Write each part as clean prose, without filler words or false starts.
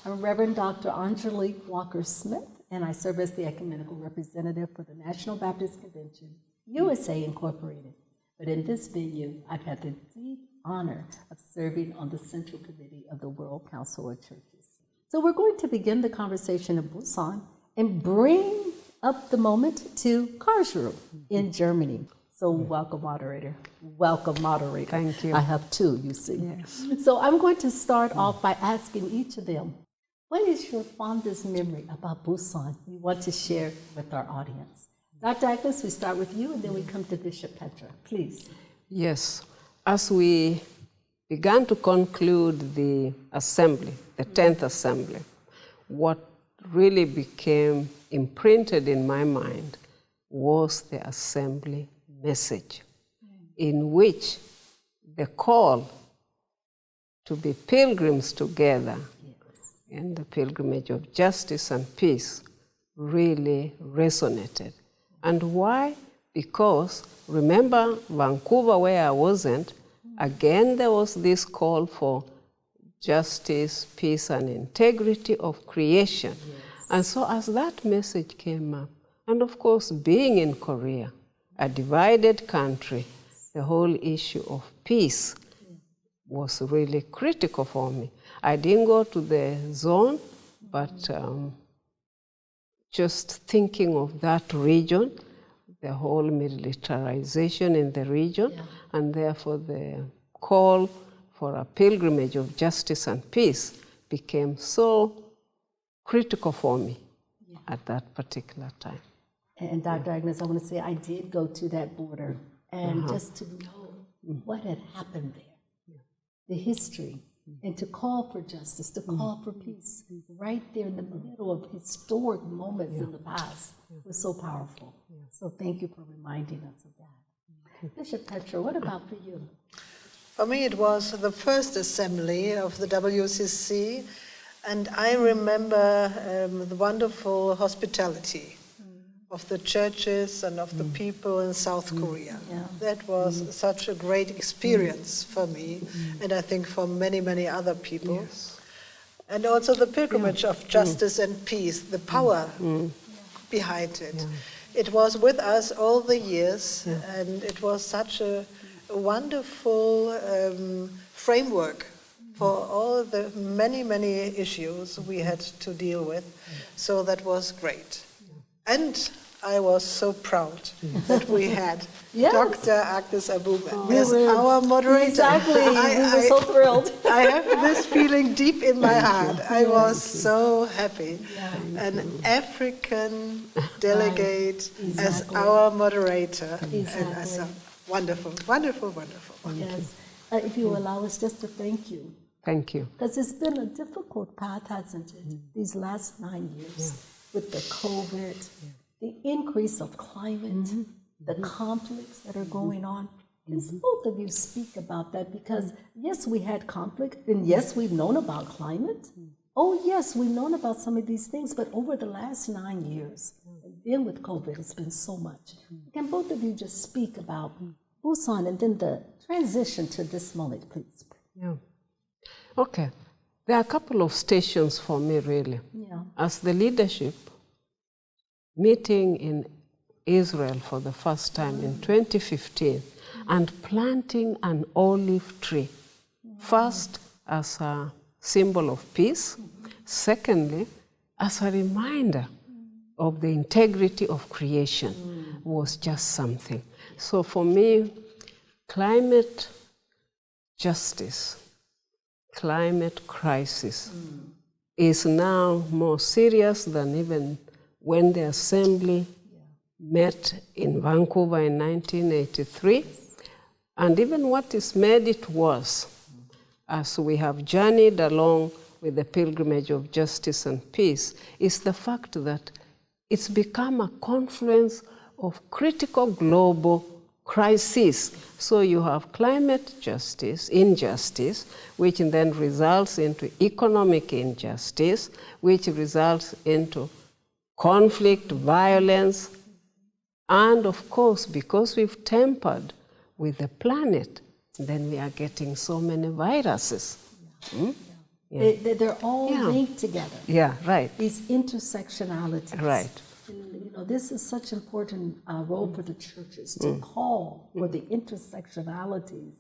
I'm Reverend Dr. Angelique Walker-Smith, and I serve as the Ecumenical Representative for the National Baptist Convention, USA Incorporated. But in this venue, I've had the deep honor of serving on the Central Committee of the World Council of Churches. So we're going to begin the conversation in Busan and bring up the moment to Karlsruhe in Germany. So welcome, moderator. Welcome, moderator. Thank you. I have two, you see. Yes. So I'm going to start off by asking each of them, what is your fondest memory about Busan you want to share with our audience? Dr. Agnes, we start with you, and then we come to Bishop Petra. Please. Yes. As we began to conclude the assembly, the 10th assembly, what really became imprinted in my mind was the assembly message, in which the call to be pilgrims together in the pilgrimage of justice and peace really resonated. And why? Because remember Vancouver, where I wasn't, again there was this call for justice, peace, and integrity of creation. Yes. And so as that message came up, and of course being in Korea, a divided country, the whole issue of peace was really critical for me. I didn't go to the zone, but just thinking of that region, the whole militarization in the region, and therefore the call for a pilgrimage of justice and peace became so critical for me at that particular time. And Dr. Agnes, I want to say I did go to that border, and just to know what had happened there, the history, and to call for justice, to call for peace, right there in the middle of historic moments in the past was so powerful. So thank you for reminding us of that. Bishop Petra, what about for you? For me, it was the first assembly of the WCC, and I remember the wonderful hospitality of the churches and of the people in South Korea. That was such a great experience for me, and I think for many, many other people. Yes. And also the pilgrimage of justice and peace, the power behind it. It was with us all the years, and it was such a wonderful framework for all the many, many issues we had to deal with. So that was great. And I was so proud that we had Dr. Agnes Abuom as our moderator. Exactly, we were so thrilled. I have this feeling deep in my heart. I was so happy. An African delegate as our moderator. And as a wonderful, wonderful, wonderful. Yes. If you allow us just to thank you. Thank you. Because it's been a difficult path, hasn't it? These last 9 years with the COVID, the increase of climate, the conflicts that are going on. Can both of you speak about that? Because yes, we had conflict, and yes, we've known about climate. Oh yes, we've known about some of these things, but over the last 9 years, and then with COVID, it's been so much. Can both of you just speak about Busan and then the transition to this moment, please? Yeah. Okay. There are a couple of stations for me, really. As the leadership, meeting in Israel for the first time in 2015 and planting an olive tree. First, as a symbol of peace. Secondly, as a reminder of the integrity of creation was just something. So for me, climate justice, climate crisis is now more serious than even when the assembly met in Vancouver in 1983. And even what has made it worse, as we have journeyed along with the pilgrimage of justice and peace, is the fact that it's become a confluence of critical global crises. So you have climate justice, injustice, which then results into economic injustice, which results into conflict, violence, and of course, because we've tampered with the planet, then we are getting so many viruses. They're all linked together. Yeah, right. These intersectionalities. Right. And, this is such an important role for the churches to call for the intersectionalities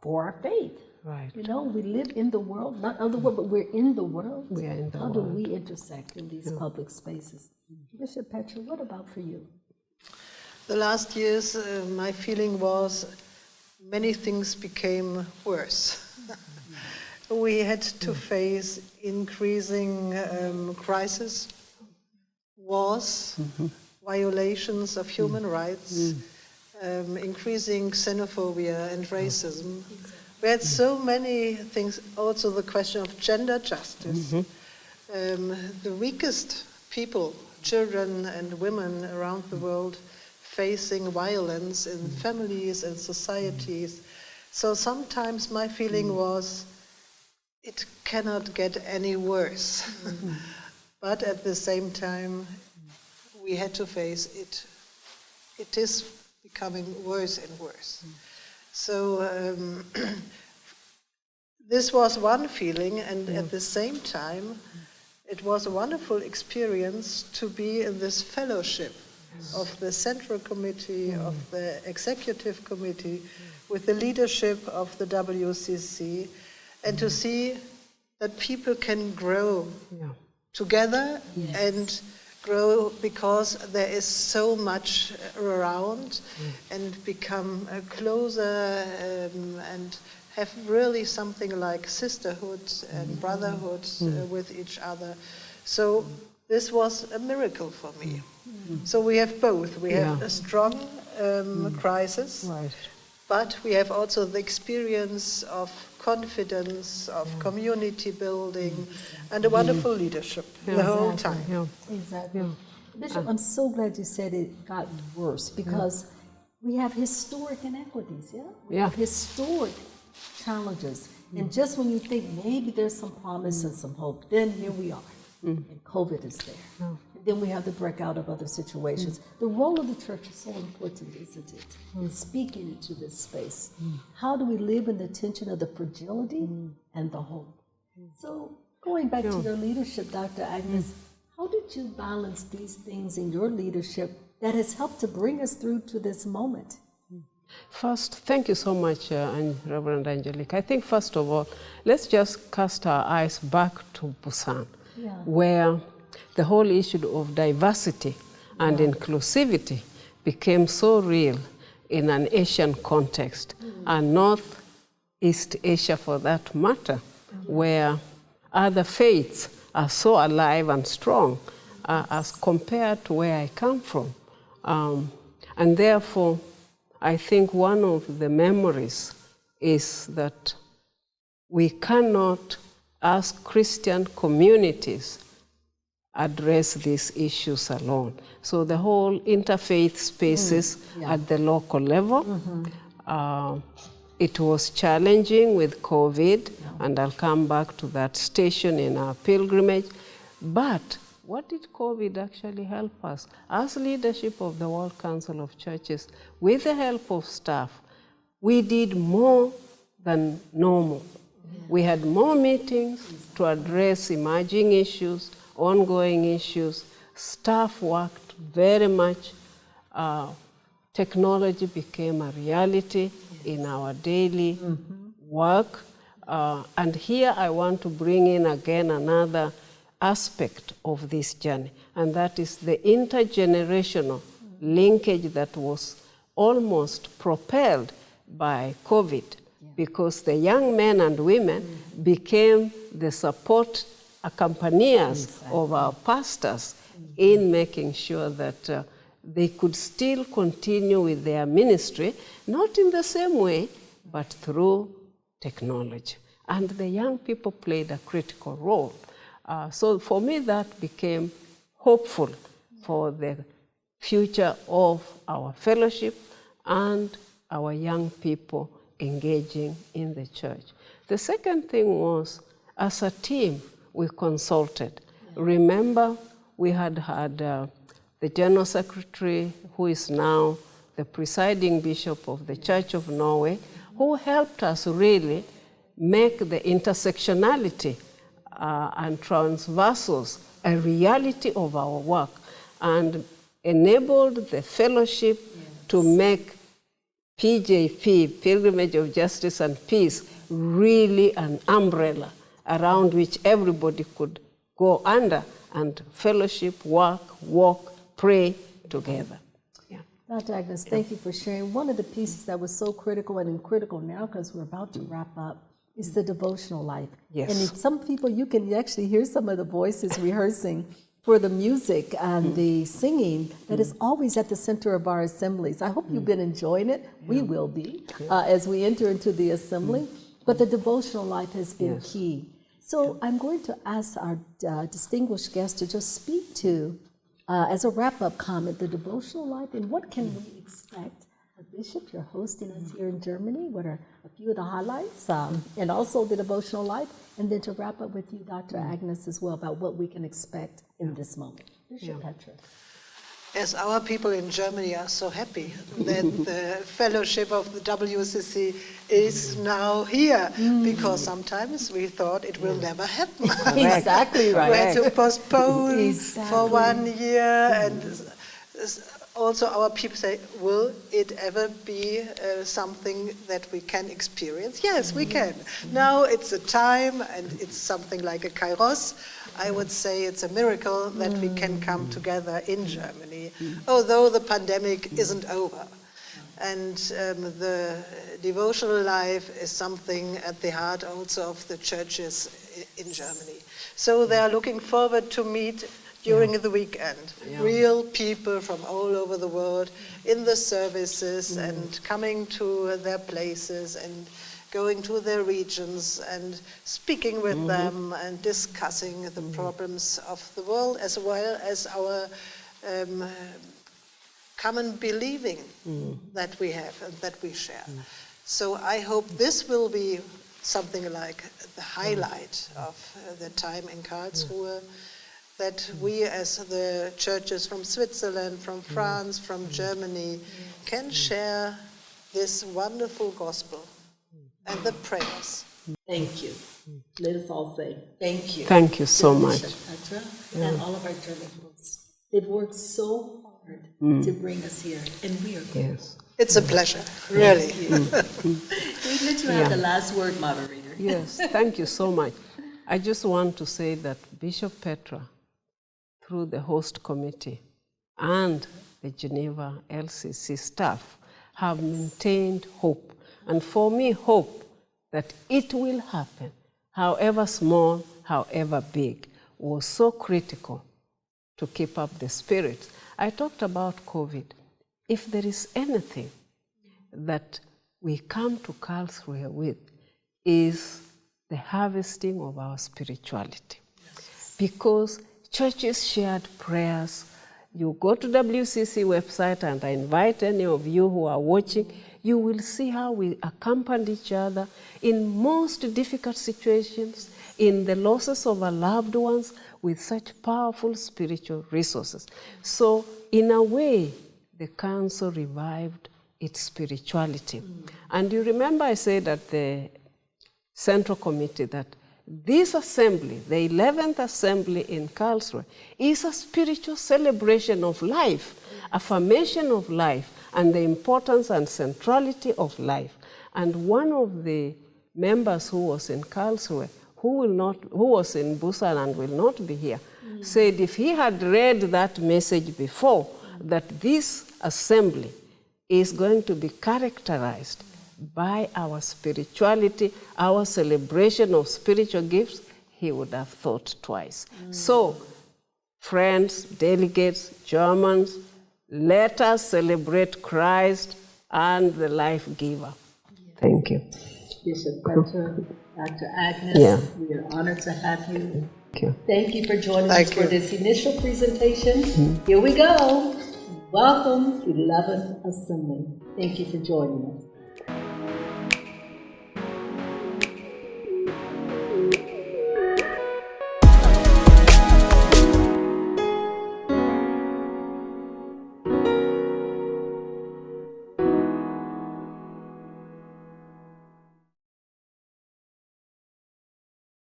for our faith. Right. We live in the world, not of the world, but we're in the world. We are in the How world. do we intersect in these public spaces? Bishop Petra, what about for you? The last years, my feeling was many things became worse. We had to face increasing crises, wars, violations of human rights, increasing xenophobia and racism. We had so many things, also the question of gender justice. The weakest people, children and women around the world, facing violence in families and societies. So sometimes my feeling was, it cannot get any worse. But at the same time, we had to face it. It is becoming worse and worse. So this was one feeling, and at the same time, it was a wonderful experience to be in this fellowship of the Central Committee, of the Executive Committee, with the leadership of the WCC, and to see that people can grow together and grow because there is so much around, and become closer and have really something like sisterhood and brotherhood with each other. So this was a miracle for me. So we have both. We have a strong crisis, but we have also the experience of confidence, of community building, and a wonderful leadership the whole time. Exactly. Bishop, I'm so glad you said it got worse, because we have historic inequities, We have historic challenges. And just when you think maybe there's some promise and some hope, then here we are. And COVID is there. And then we have the breakout of other situations. The role of the church is so important, isn't it? In speaking into this space. How do we live in the tension of the fragility and the hope? So going back to your leadership, Dr. Agnes, how did you balance these things in your leadership that has helped to bring us through to this moment? First, thank you so much, Reverend Angelique. I think first of all, let's just cast our eyes back to Busan, where the whole issue of diversity and inclusivity became so real in an Asian context, and Northeast Asia for that matter, where other faiths are so alive and strong as compared to where I come from. And therefore, I think one of the memories is that we cannot, as Christian communities, address these issues alone. So the whole interfaith spaces at the local level, it was challenging with COVID, and I'll come back to that station in our pilgrimage. But what did COVID actually help us? As leadership of the World Council of Churches, with the help of staff, we did more than normal. We had more meetings to address emerging issues, ongoing issues. Staff worked very much. Technology became a reality in our daily work. And here I want to bring in again another aspect of this journey, and that is the intergenerational linkage that was almost propelled by COVID, because the young men and women became the support accompaniers of our pastors in making sure that they could still continue with their ministry, not in the same way, but through technology. And the young people played a critical role. So for me, that became hopeful for the future of our fellowship and our young people engaging in the church. The second thing was, as a team, we consulted. Remember, we had the General Secretary, who is now the presiding bishop of the Church of Norway, who helped us really make the intersectionality and transversals a reality of our work, and enabled the fellowship to make PJP, Pilgrimage of Justice and Peace, really an umbrella around which everybody could go under and fellowship, work, walk, pray together. Yeah. Dr. Agnes, thank you for sharing. One of the pieces that was so critical and critical now, because we're about to wrap up, is the devotional life. Yes. And some people, you can actually hear some of the voices rehearsing for the music and the singing that is always at the center of our assemblies. I hope you've been enjoying it. We will be as we enter into the assembly. But the devotional life has been key. So I'm going to ask our distinguished guest to just speak to, as a wrap-up comment, the devotional life and what can we expect. Bishop, you're hosting us here in Germany. What are a few of the highlights and also the devotional life? And then to wrap up with you, Dr. Agnes, as well, about what we can expect in this moment. Bishop Petra. As our people in Germany are so happy that the fellowship of the WCC is now here, because sometimes we thought it will never happen. Exactly right. We had to postpone for 1 year, and also our people say, will it ever be something that we can experience? Yes, we can. Now it's a time, and it's something like a kairos. I would say it's a miracle that we can come together in Germany, although the pandemic isn't over. And the devotional life is something at the heart also of the churches in Germany. So they are looking forward to meet during the weekend, real people from all over the world in the services and coming to their places and going to their regions and speaking with them and discussing the problems of the world, as well as our common believing that we have and that we share. So I hope this will be something like the highlight of the time in Karlsruhe, that we as the churches from Switzerland, from France, from Germany, can share this wonderful gospel and the prayers. Thank you. Let us all say thank you. Thank you so much. Bishop Petra and all of our German hosts. They've worked so hard to bring us here, and we are grateful. Yes. It's a pleasure, really. We let you have the last word, moderator. Yes, thank you so much. I just want to say that Bishop Petra, through the host committee and the Geneva LCC staff, have maintained hope. And for me, hope that it will happen, however small, however big, was so critical to keep up the spirit. I talked about COVID. If there is anything that we come to Karlsruhe with, is the harvesting of our spirituality. Because churches shared prayers. You go to WCC website, and I invite any of you who are watching, you will see how we accompanied each other in most difficult situations, in the losses of our loved ones, with such powerful spiritual resources. So in a way, the council revived its spirituality. And you remember I said at the Central Committee that this assembly, the 11th assembly in Karlsruhe, is a spiritual celebration of life, affirmation of life, and the importance and centrality of life. And one of the members who was in Karlsruhe, who was in Busan and will not be here, said if he had read that message before, that this assembly is going to be characterized by our spirituality, our celebration of spiritual gifts, he would have thought twice. So, friends, delegates, Germans, let us celebrate Christ and the life giver. Thank you. Bishop Petra, Dr. Agnes, we are honored to have you. Thank you. Thank you for joining us for this initial presentation. Here we go. Welcome, 11th Assembly. Thank you for joining us.